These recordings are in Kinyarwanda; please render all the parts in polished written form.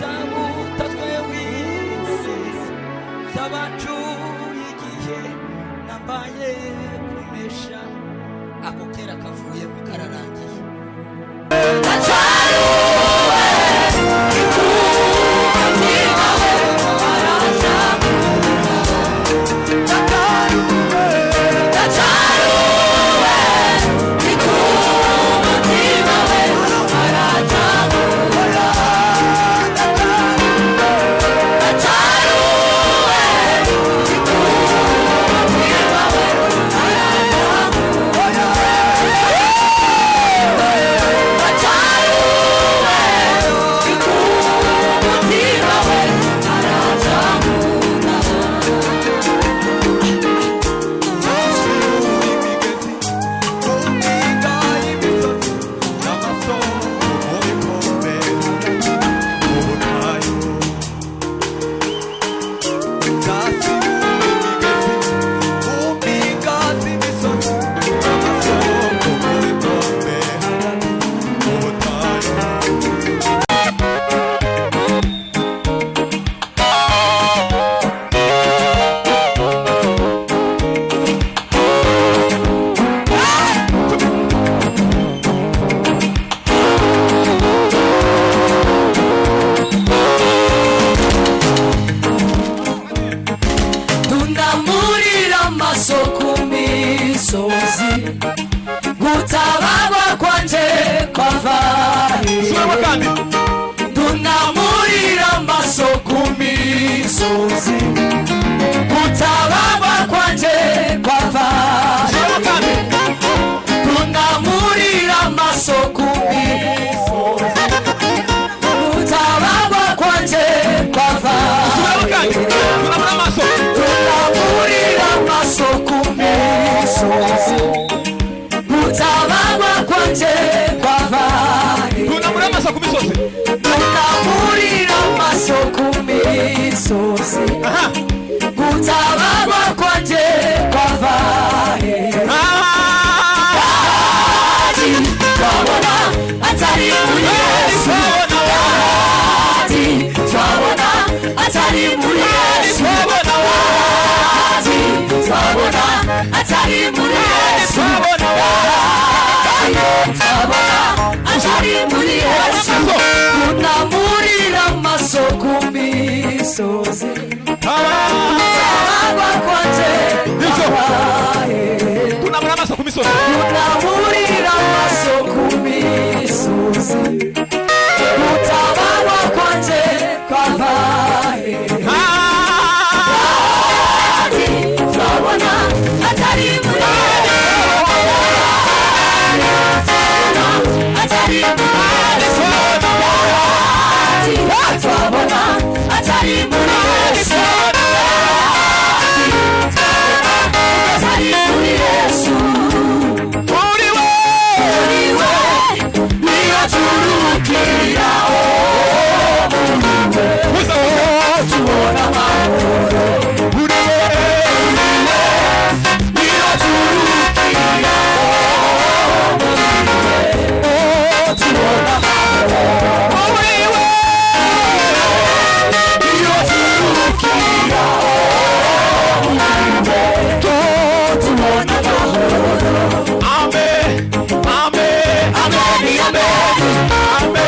zabutatwe w'isi z'abacuye igihe nambaye kumesha ako kera kavuye mu kararangiye gutabagwa kwanje kwavahe tunamurira amaso ku misozi gutabagwa kwanje kwavahe tunamurira amaso ku misozi gutabagwa kwanje kwavahe tunamurira amaso ku misozi gutabagwa kwanje kwavahe tunamurira amaso ku misozi tunamurira amaso ku misozi gutabagwa kwanje kwavahe twabona atari muri Yesu twabona atari muri Yesu twabona atari muri Yesu twabona atari muri Yesu tunamurira amaso ku misozi twabagwa kwanje kwavahe tunamurira amaso ku misozi tunamurira amaso ku misozi gutabagwa kwanje kwavahe twabona atari muri atari muri twabona atari muri Yesu atari muri Yesu uriwe niyo turukira tubona amahoro uriwe niyo turukira tubona amahoro uriwe niyo turukira tubona amahoro amen amen amen amen amen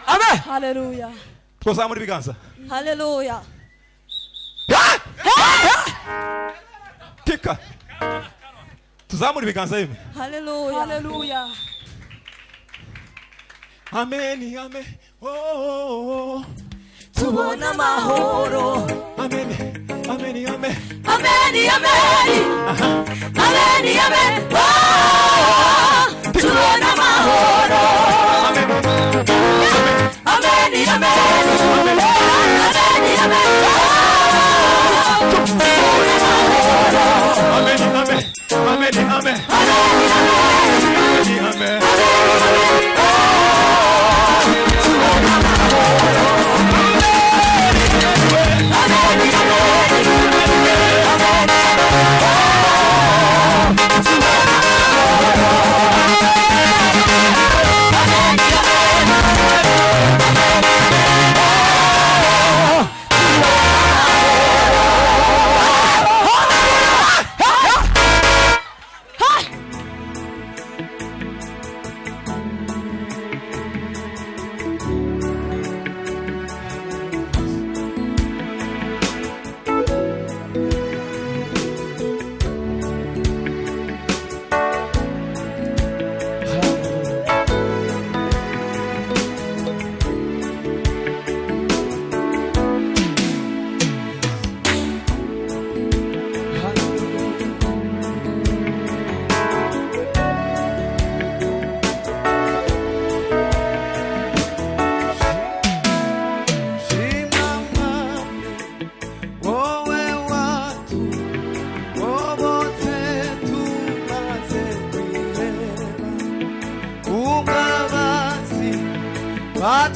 Amen. Hallelujah. Twazamura ibiganza. Hallelujah. Tika. Tuzamura ibiganza yemwe. Hallelujah. Hallelujah. Amen. Amen. Oh. Tubona amahoro. Amen. Amen, amen. Amen, amen, amen. Oh, tuona mahoro. Amen, Amen, amen, amen, amen. amen, amen, amen, amen. Amen.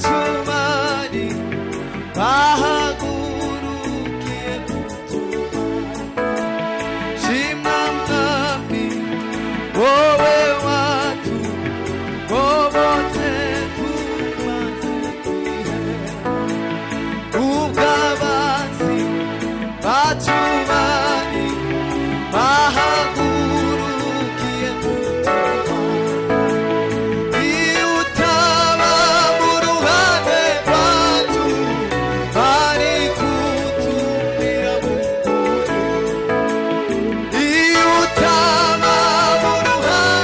Matumani bahagurukiye kutumani shimwa mwami wowe watu bobote tumaze kwiheba ubw'abanzi batumani bahagurukiye kutumani iutaba muruhande rwacu bari kutumira mukuru iutaba muruhande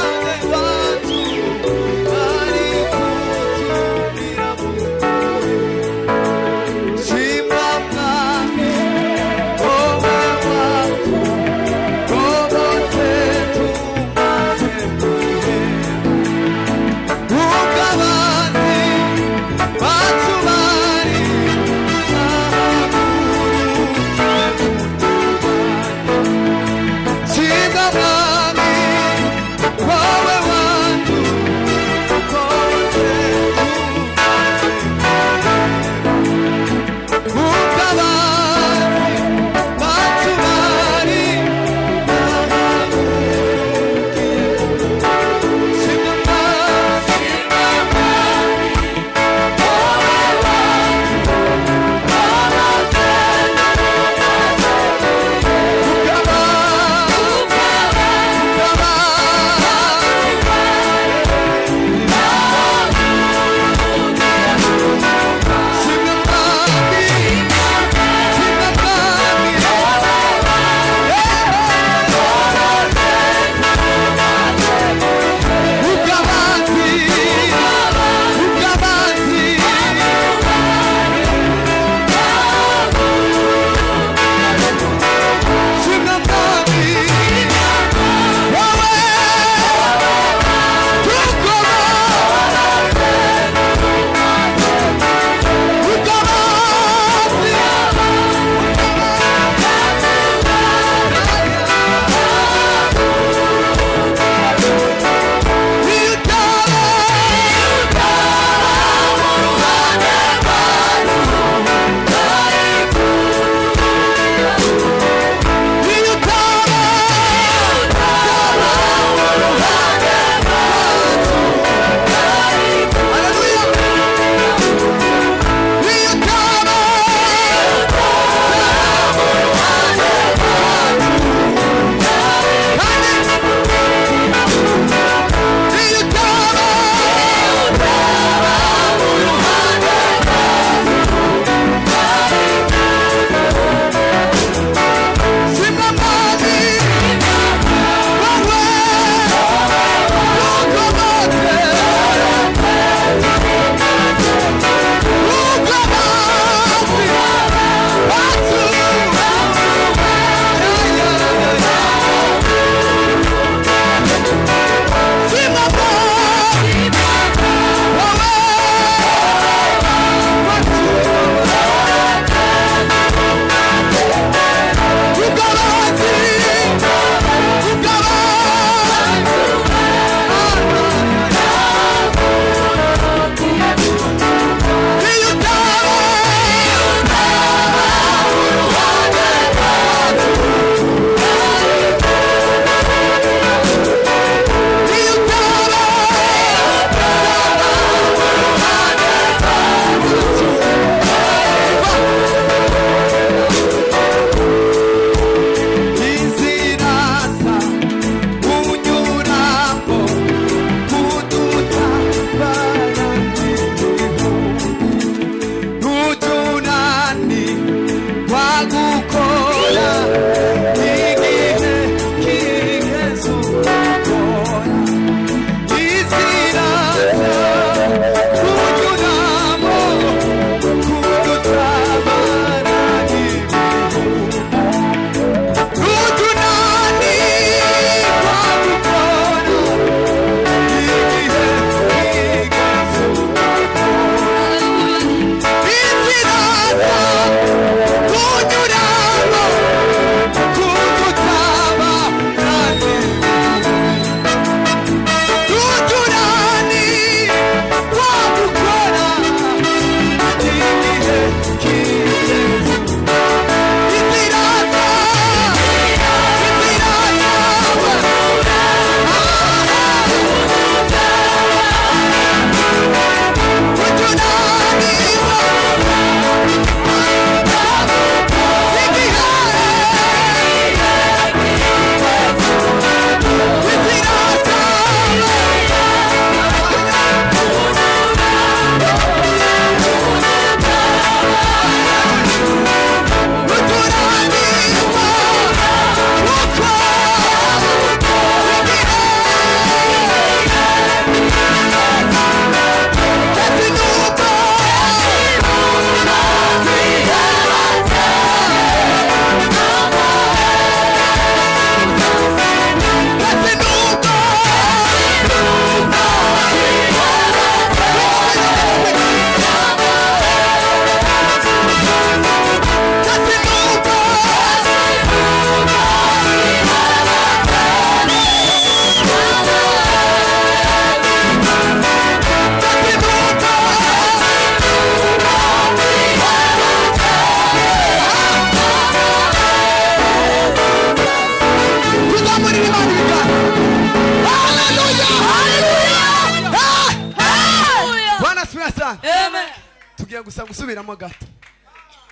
gusa gusubiramo gato.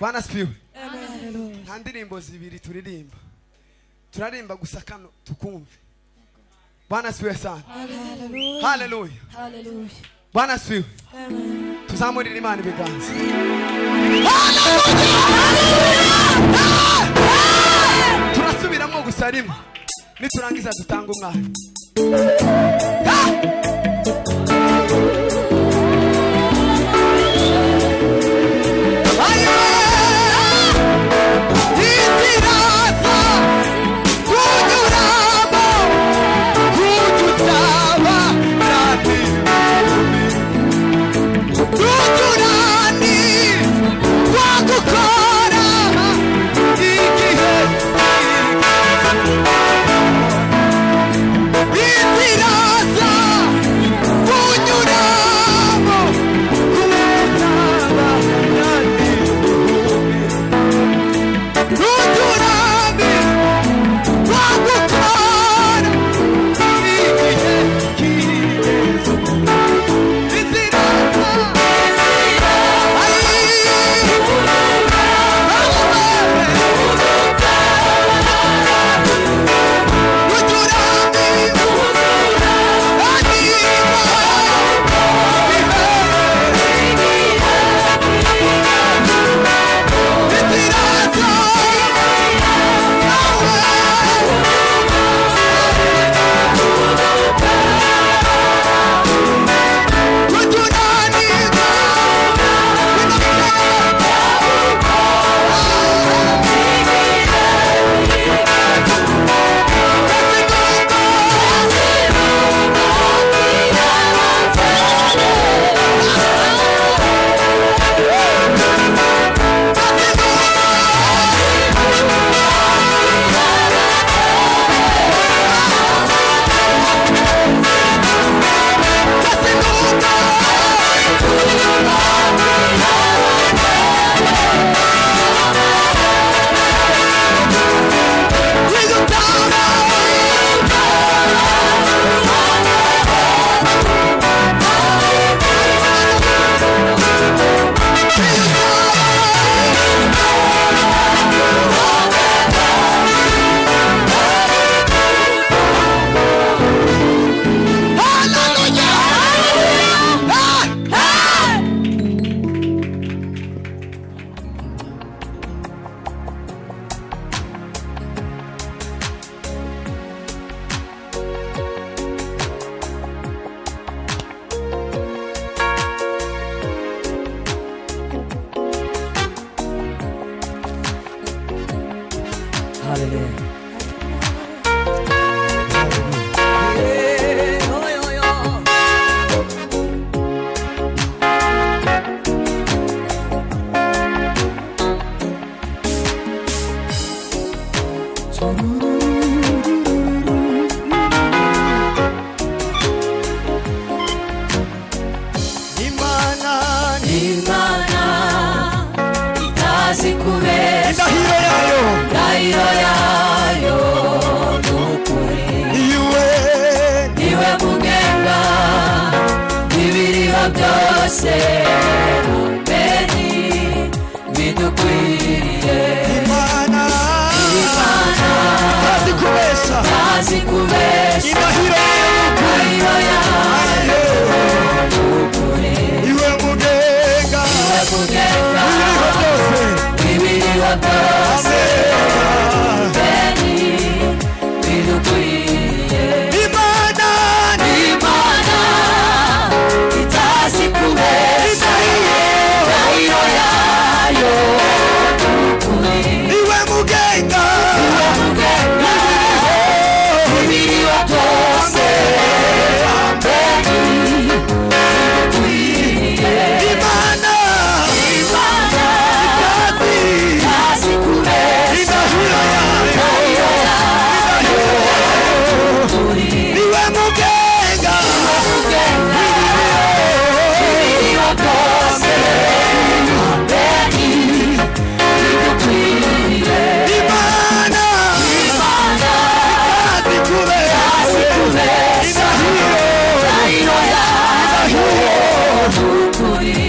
Bwana sifiwe. Amen. Nta ndirimbo zibiri turirimba. Turarimba gusa kano tukumve. Bwana sifiwe sana. Hallelujah. Hallelujah. Bwana sifiwe. Amen. Tuzamurira Imana ibiganza. Turasubiramo gusa rimwe. Niturangiza dutanga umwanya.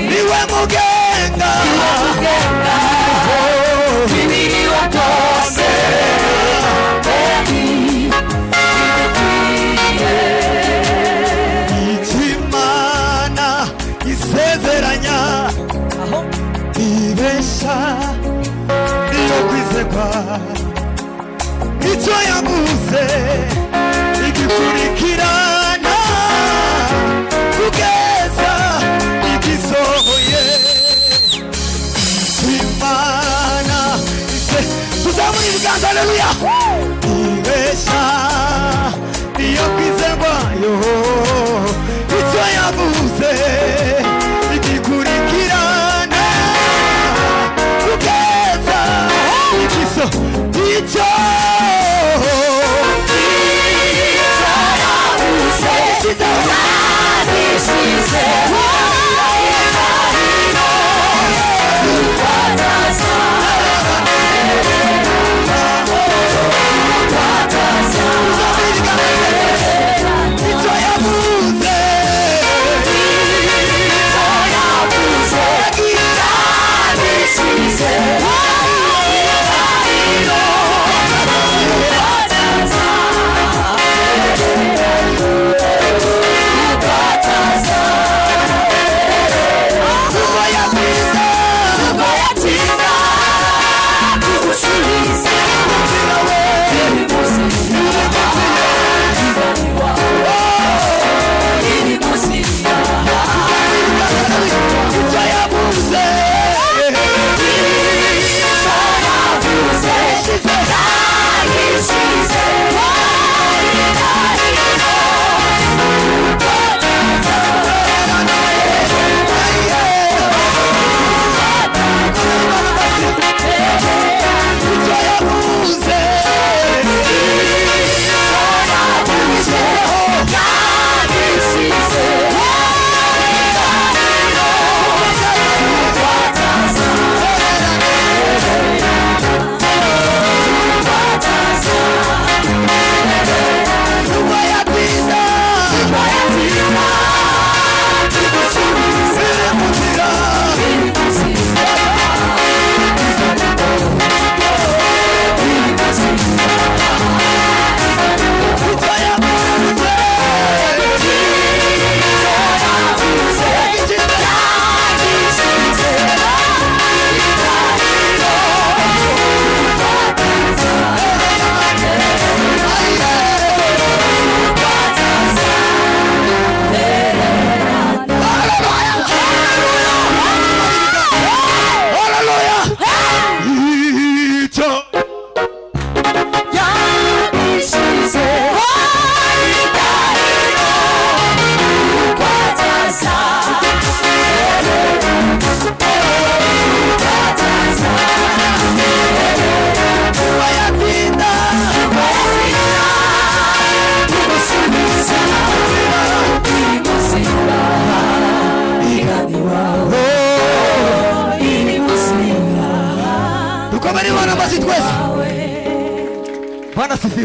Niwe mugenga icyo yavuze igikurikirana kugeza igisohoye. Imana ise tuzamura ibiganza, haleluya. Ibesha niyo kwizerwayo, icyo yavuze igikurikirana kugeza igiso icyo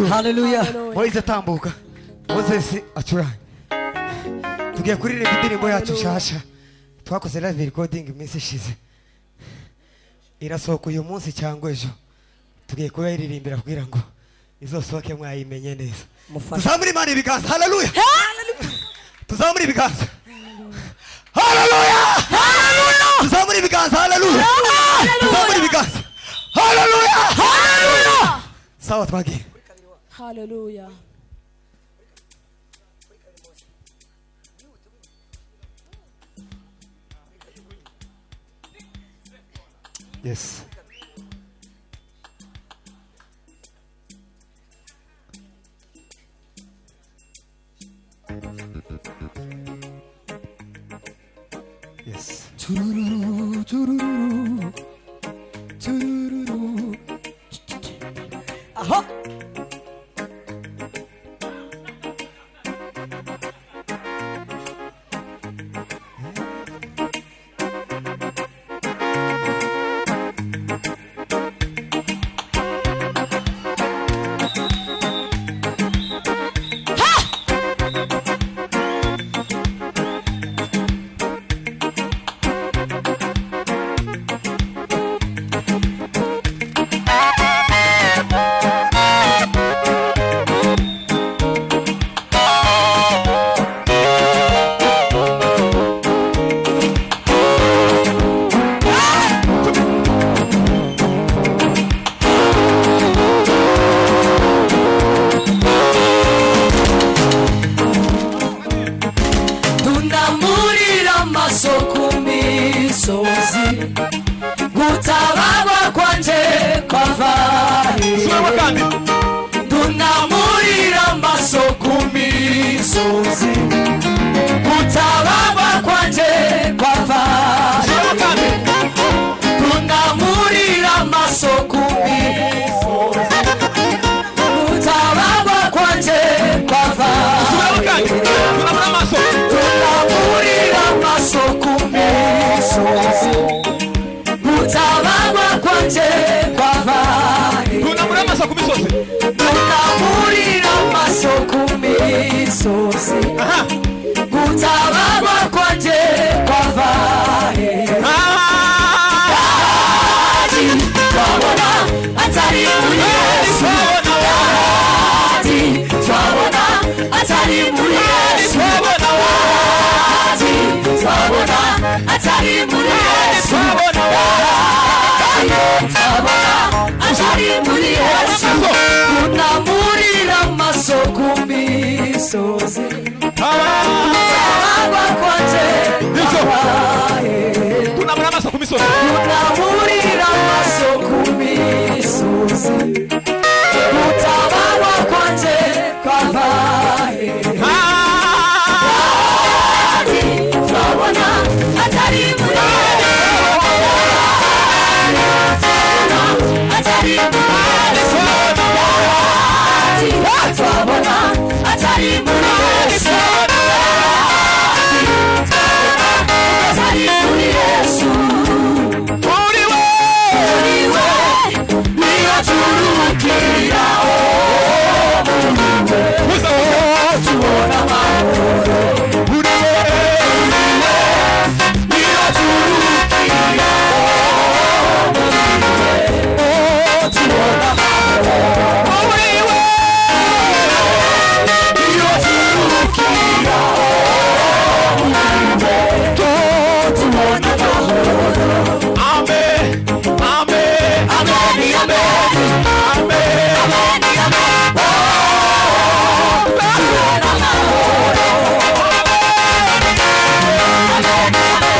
Hallelujah. Moise tambuka, Moses acuranga. Tugiye kuririmba indirimbo yacu nshasha twakoze live recording iminsi ishize, irasohoka uyu munsi cyangwa ejo. Tugiye kuyiririmbira kugira ngo izosohoke mwayimenye neza. Tuzamure Imana ibiganza, haleluya. Tuzamure ibiganza, haleluya. Tuzamure ibiganza, haleluya. Tuzamure ibiganza, haleluya. Sawa twagiye. Hallelujah. Yes. Yes. Chururu, chururu, chururu. Aha. amaso ku misozi gutabagwa kwanje kwavahe tunamurira amaso ku misozi gutabagwa kwanje kwavahe tunamurira amaso ku misozi gutabagwa kwanje kwavahe tunamurira amaso ku misozi gutabagwa kwanje kwavahe tunamurira amaso ku misozi tunamurira amaso ku misozi gutabagwa kwanje kwavahe twabona atari muri Yesu twabona atari muri Yesu twabona atari muri Yesu twabona atari muri Yesu tunamurira amaso ku misozi twabagwa kwanje kwavahe tunamurira amaso ku misozi tunamurira amaso ku misozi gutabagwa kwanje kwavahe twabona atari muri atari muri twabona atari muri Yesu atari muri Yesu uriwe niyo turukira tubona amahoro uriwe niyo turukira tubona amahoro uriwe niyo turukira tubona amahoro. amen amen Amen, amen, amen amen, amen. Tubona amahoro. Amen, amen,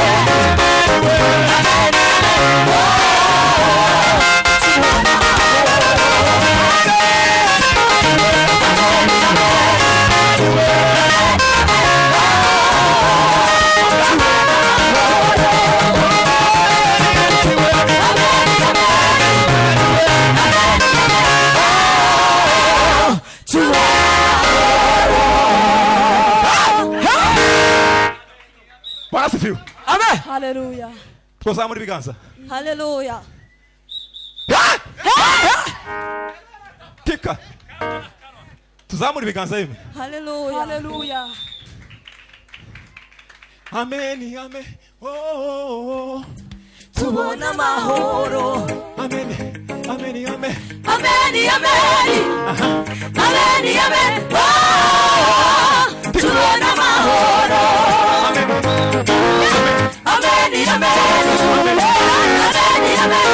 tubona Bwana asifiwe. Amen. Hallelujah. Twazamura ibiganza. Hallelujah. Tika. Tuzamura ibiganza yemwe. Hallelujah. Hallelujah. Amen amen. Oh. Tubona amahoro. Amen amen amen. Amen, amen. Amen, amen. Tubona amahoro. Amen. Amen, amen. Amen, amen.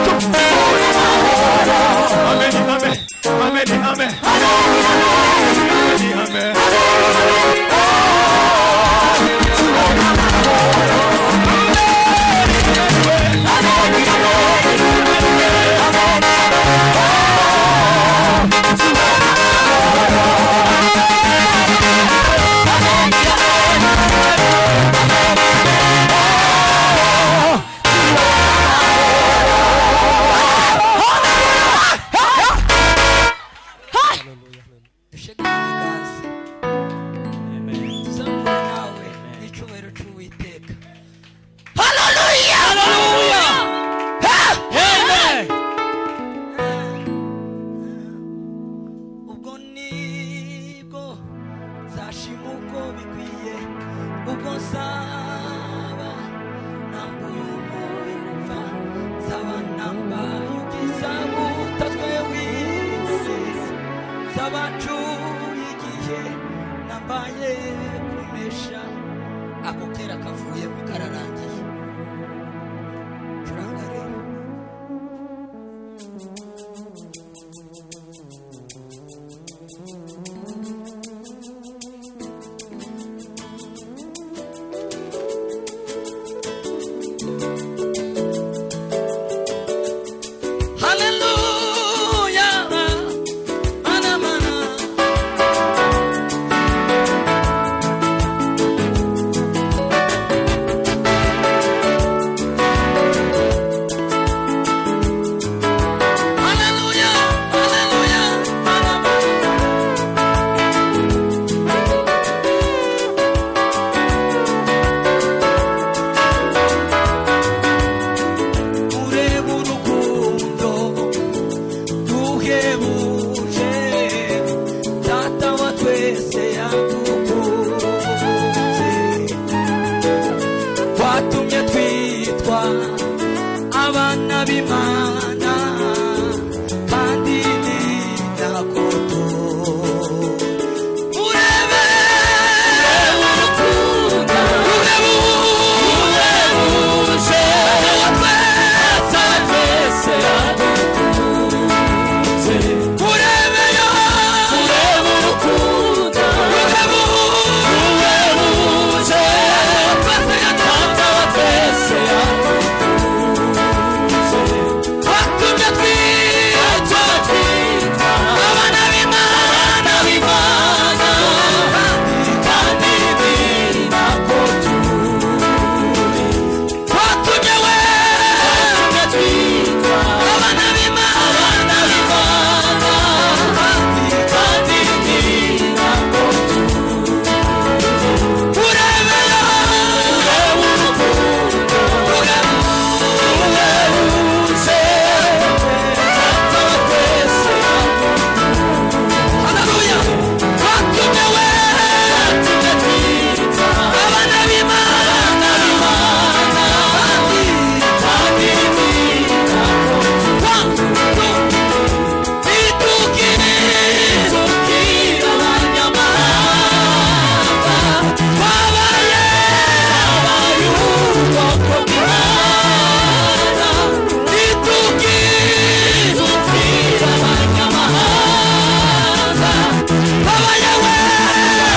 Tubona amahoro. Amen amen. Amen amen. Amen amen. ako kera kavuye mu kararangiye turanga rero twese yadukunze, watumye twitwa abana b'Imana kandi ni nyakoto. Urebe urukundo ruhebuje twese yadukunze. Urebeyo urukundo ruhebuje twese yadukunze. Watumye twitwa abana b'Imana kandi ni nako turi. Watumye twitwa abana b'Imana kandi ni nako turi. Urebeyo urukundo ruhebuje haleluya. Watumye twitwa abana b'Imana kandi ni nako bitukira abanyamahanga twabaye abayuboko bw'Imana. Bitukira abanyamahanga twabaye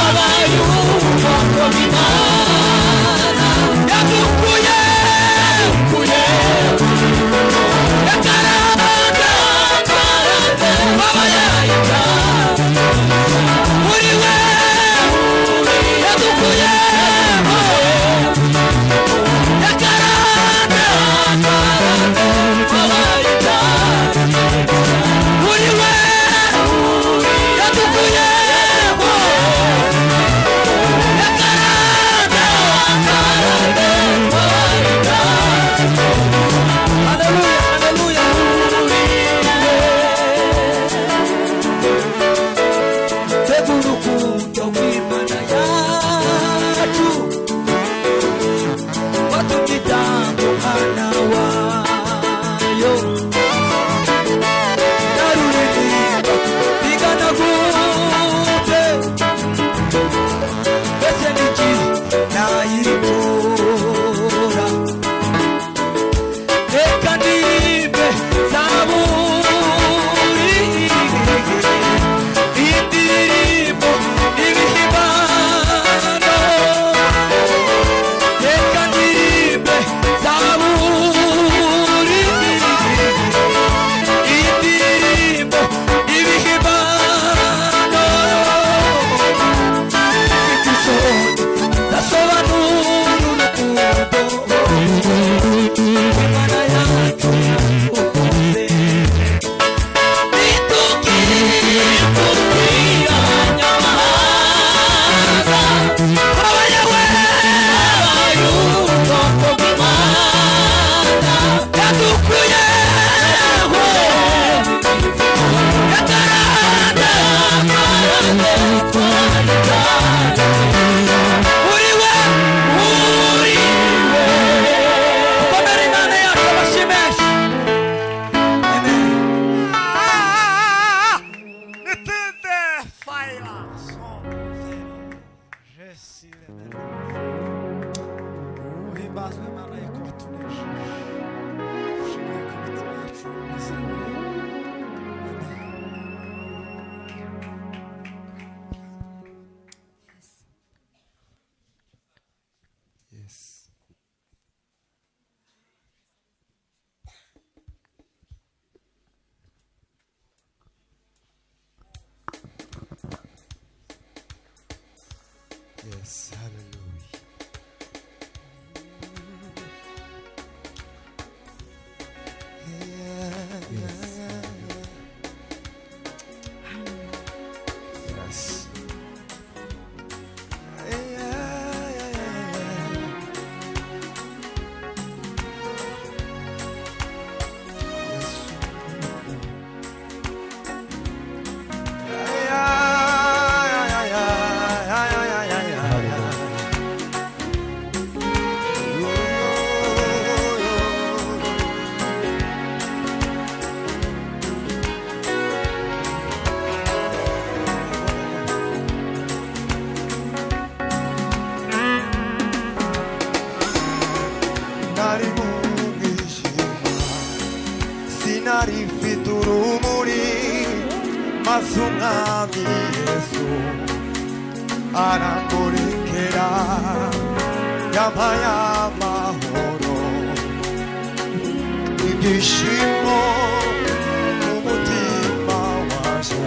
abayuboko bw'Imana. Yadukuye yakaranga twabaye muri we yadukuye yakaranga twabaye muri we yadukuye haleluya haleluya. Tega urukundo rw'Imana yacu, watumye itanga umwana wayo. Naruririmba bigana gute, mbese niki nayikura. Reka ndirimbe zaburi, indirimbo ibihimbano. Reka ndirimbe zaburi, indirimbo ibihimbano. Mfite isoni ndasobanura urukundo Imana yacu ukunze. Bitukira abanyamahanga twabaye abayuboko bw'Imana. Yadukuye yakaranga muri we ukomere Imana yacu abashimisha. Amen. Nitinde fire son je suis le uhimbazwe Imana yuko watunesheje. Ushimwe ku mitima yacu unezerewe. Yes. Yes, hallelujah. Yes. aramurikira yampaye amahoro ibyishimo mu mutima waje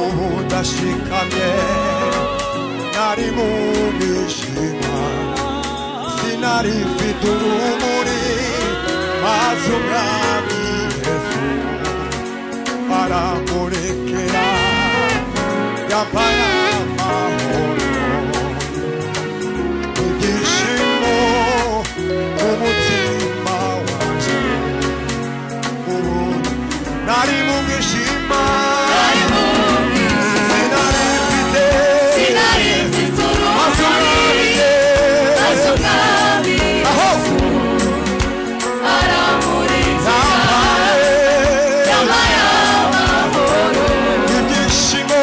ubu ndashikamye nari mu mwijima sinari mfite urumuri maze umwami Yesu aramurikira yampaye amahoro ibyishimo mu mutima waje ubu nari mu mwijima sinari mfite urumuri maze umwami Yesu aramurikira yampaye amahoro ibyishimo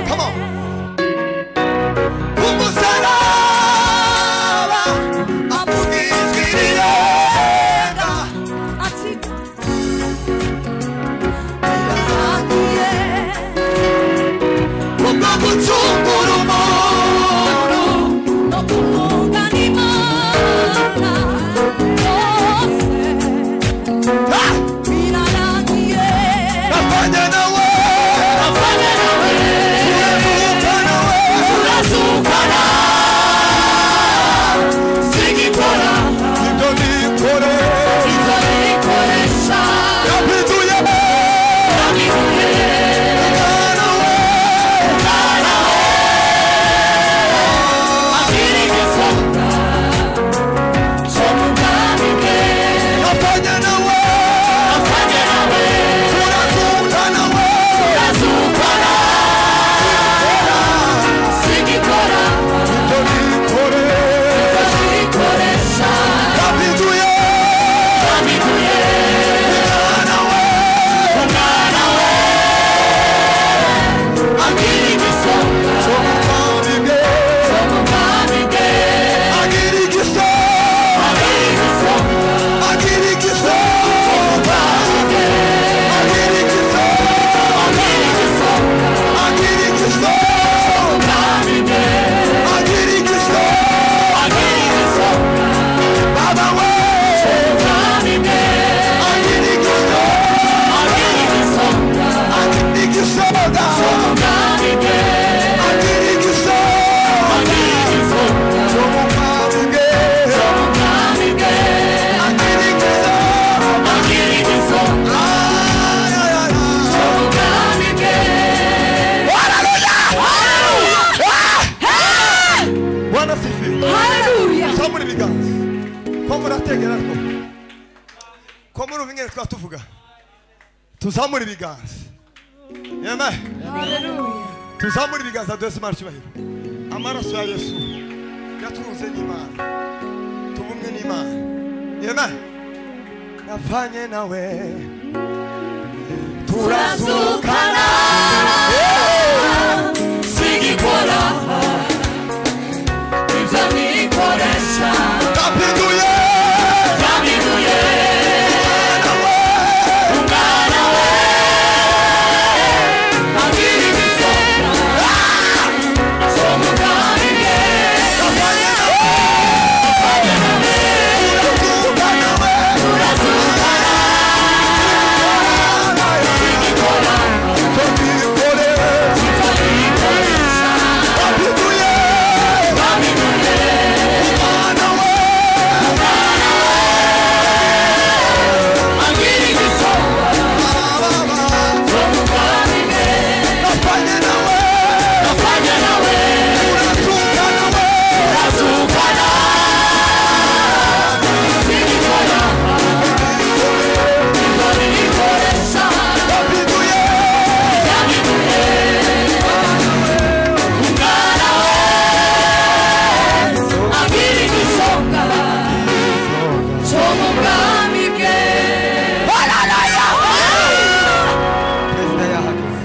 Come on. gucungura umuntu no kumungana Imana byose birarangiye. nafanye nawe turazukana singikora ibyo nikore ibyo nikoresha yabiduye yabiduye umwana we agira igisonga cyo mu bwami bwe. nafanye nawe afanye nawe turazukana we turazukana singikora ibyo nikore ibyo nikoresha yabiduye yabiduye umwana we umwana we agira igisonga umwami bwe cyo mu bwami bwe. agira igiso agira igisonga agira igiso bwami bwe. agira igiso agira igisonga agira igiso bwami bwe. agira igiso agira igisonga baba we bwami bwe. agira igiso agira igisonga agira igiso bwami bwe. agira igiso agira igisonga umwami bwe bwami bwe. agira igiso agira igisonga bwami bwe. Bwana sifiwe. Haleluya. Samuri biganza. Ko murategera rwo. Ko muri ubingere twatuvuga. Tuzamura ibiganza. Amen. Tuzamura ibiganza dose Imana cyubahiro. Amaraso ya Yesu yaturunze n'Imana. Tubumwe n'Imana. Amen. Nafanye nawe. turazukana singikora ibyo nikoresha Yabiduye yabiduye nawe. umwana we agira igisonga cyo mu bwami bwe. Nafanye nawe. Turazukana we. turazukana singikora Ibyo nikore. ibyo nikoresha Yabiduye yabiduye umwana we. agira igisonga cyo mu bwami bwe. Nafanye nawe. afanye nawe Turazukana we. turazukana singikora ibyo nikoresha Yabiduye yabiduye umwana we agira igisonga cyo mu bwami bwe. Perezida yahageze.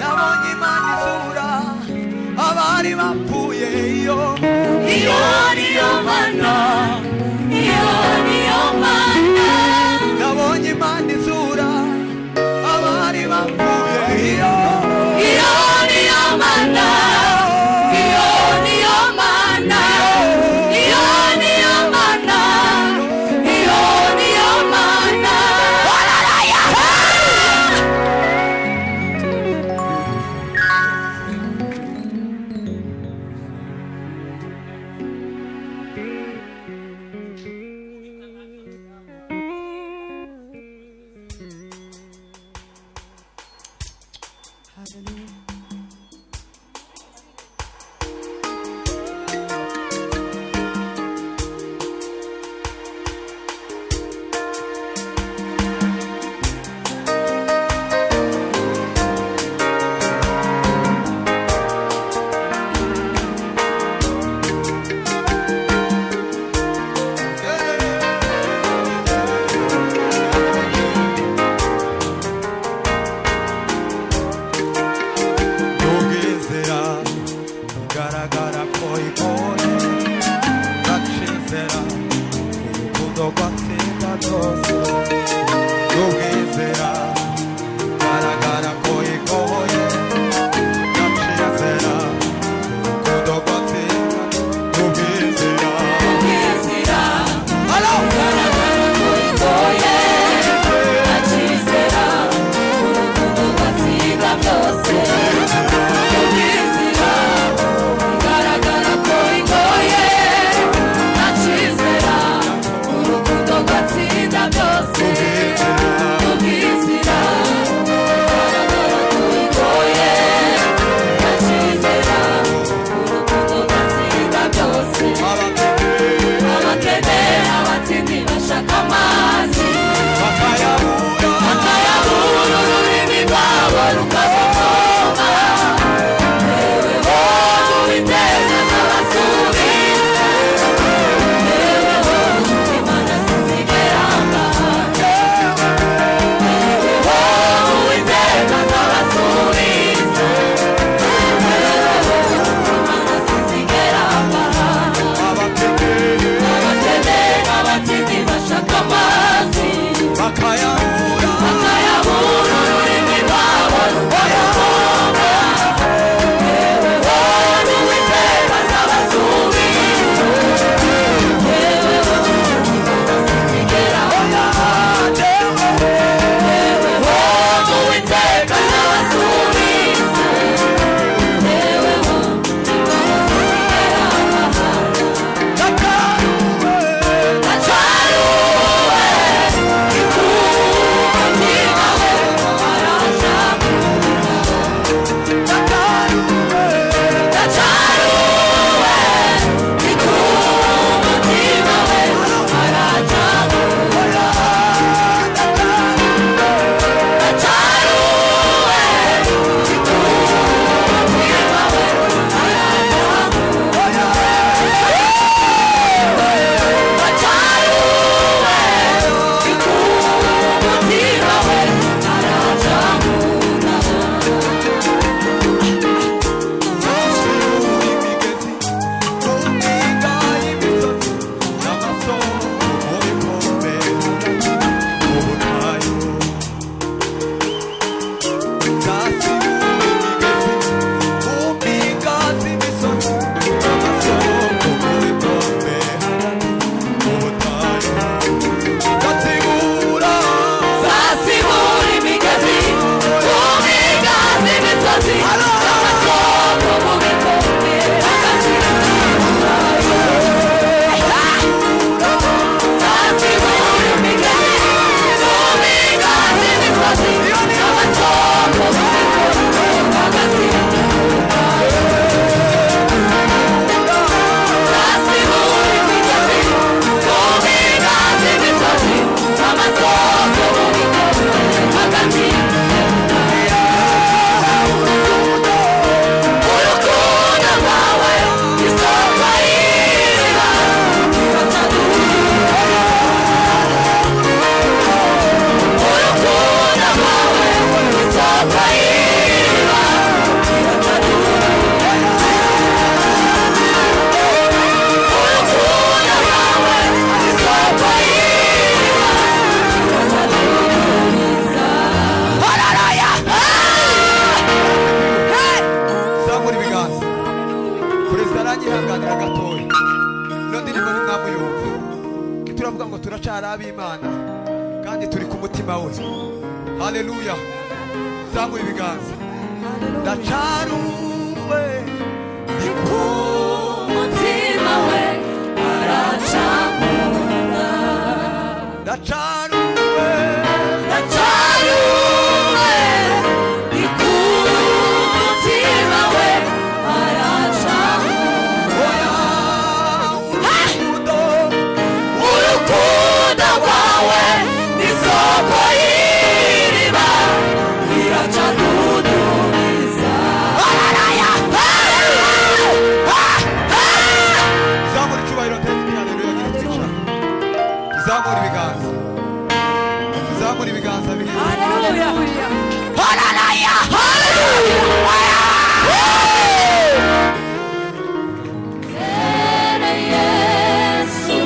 Nabonye Imana izura abari bapfuye iyo. iyo niyo mana iyo niyo mana Nabonye Imana izura abari bapfuye iyo. iyo niyo mana iyo niyo mana iyo niyo mana iyo niyo mana. Nubwizera garagara ko igoye yacize perezida aranyihanganira gatoya ino ndirimbo nimwamuyumva turavuga ngo turacara ab'Imana kandi turi ku mutima we. Haleluya, zamura ibiganza. Ndacaruwe Ni ku mutima we aracamura. ndacaruwe Ndacaruwe. Ni ku mutima we aracamura. Urukundo rwawe ni isoko y'iriba riraca rudubiza. zamura icyubahiro tezi haleluya gitsica. Zamura ibiganza. Zamura ibiganza biri. Haleluya. Tere Yesu.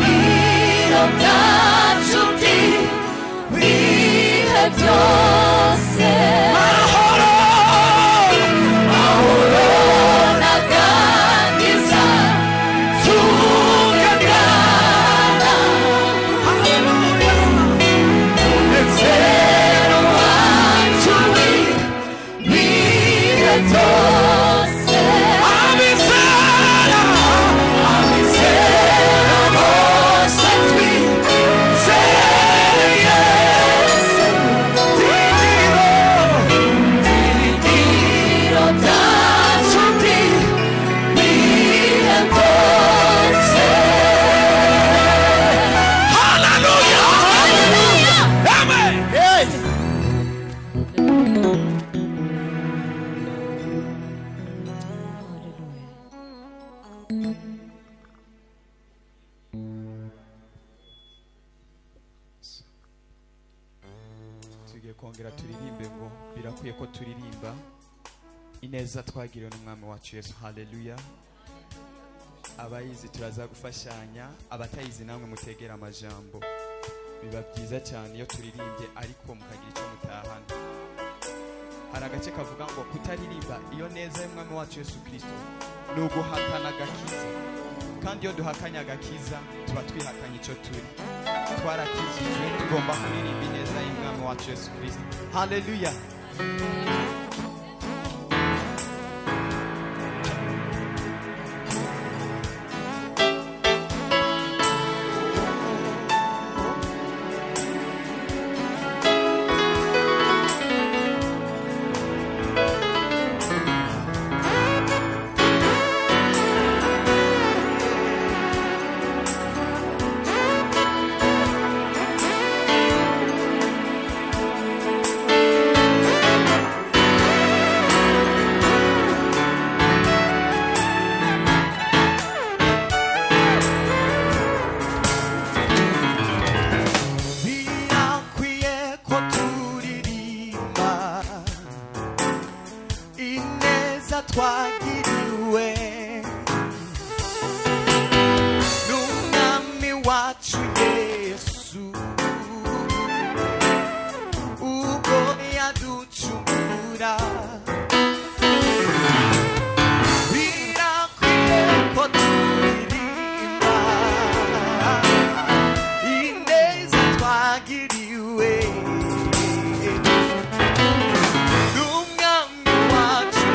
Ibiro byacu by'ibihe byose. Mahoro n'agakiza tugana. Umunezero wacu w'ibihe byose. Abizera bose twizeye Yesu. Ibiro byacu by'ibihe byose. tugiye kongera turirimbe ngo birakwiye ko turirimba ineza twagiriwe n'umwami wacu Yesu. Haleluya. Abayizi turaza gufashanya, abatayizi namwe mutegera amajambo. Biba byiza cyane iyo turirimbye ariko mukagira icyo mutahana. Hari agace kavuga ngo kutaririmba iyo neza y'umwami wacu Yesu Kristo ni uguhakana agakiza, kandi iyo duhakanye agakiza tuba twihakanye icyo turi. Twarakijijwe, tugomba kuririmba ineza y'umwami wacu Yesu Kristo. Haleluya. Birakwiye ko turirimba ineza twagiriwe n'umwami wacu Yesu ubwo yaducungura. Birakwiye ko turirimba ineza twagiriwe n'umwami wacu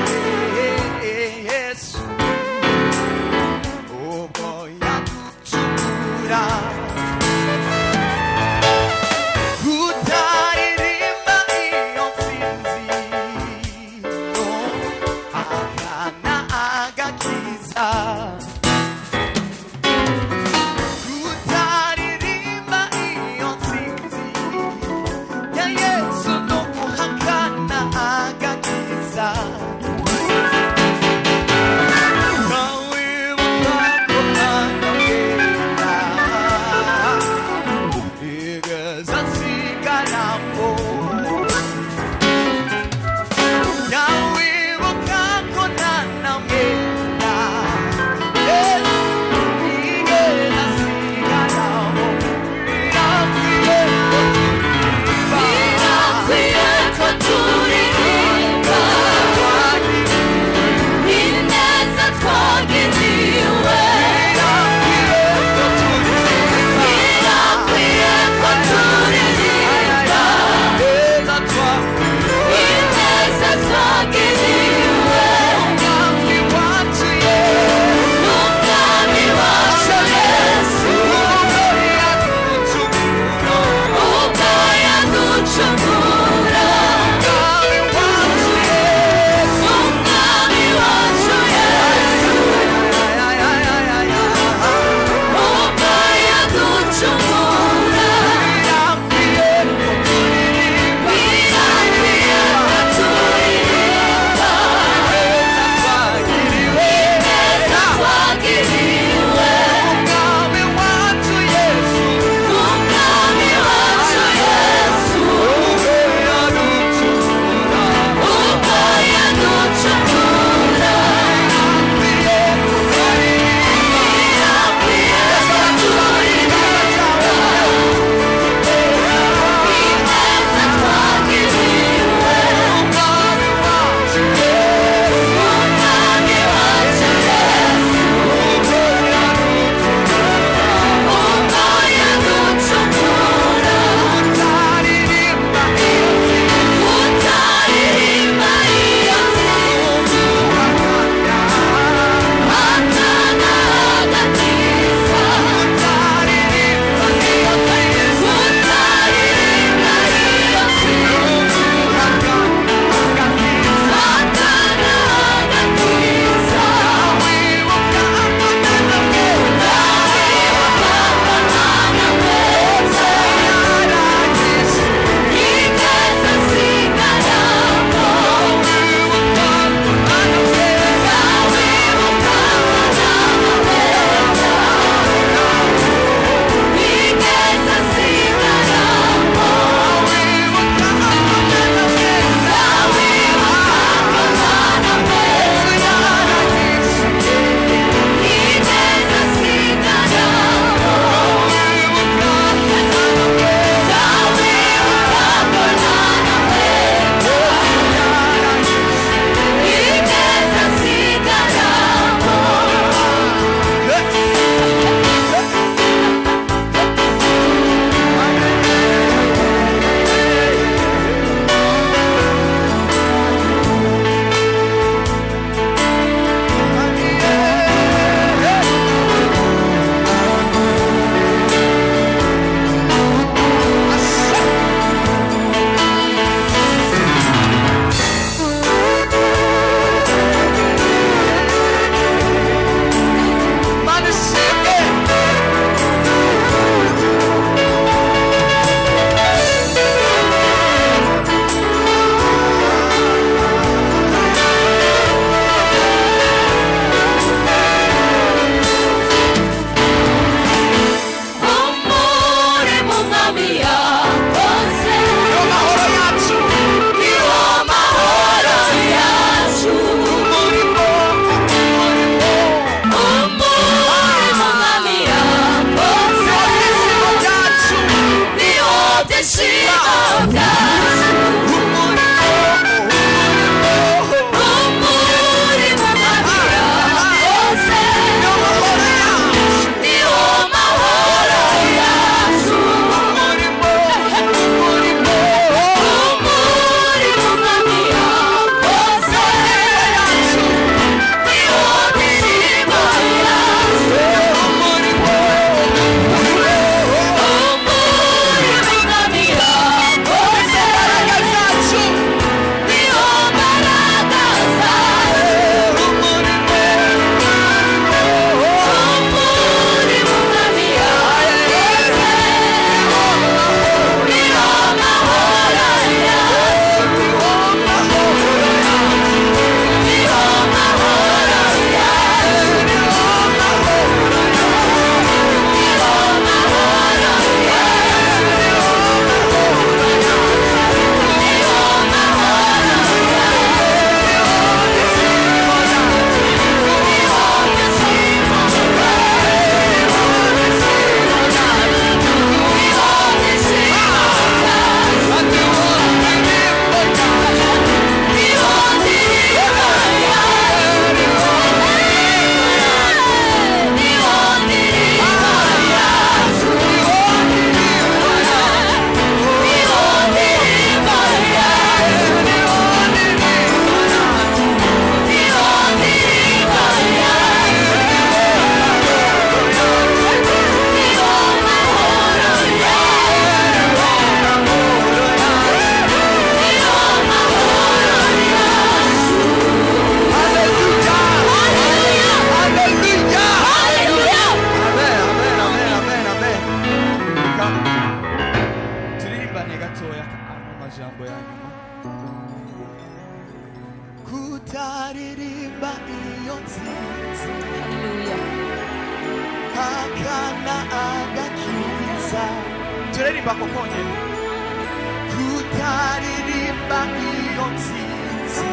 kutaririmba iyo nsinzi Hallelujah. akana agakiza turaririmba ko konyene kutaririmba iyo nsinzi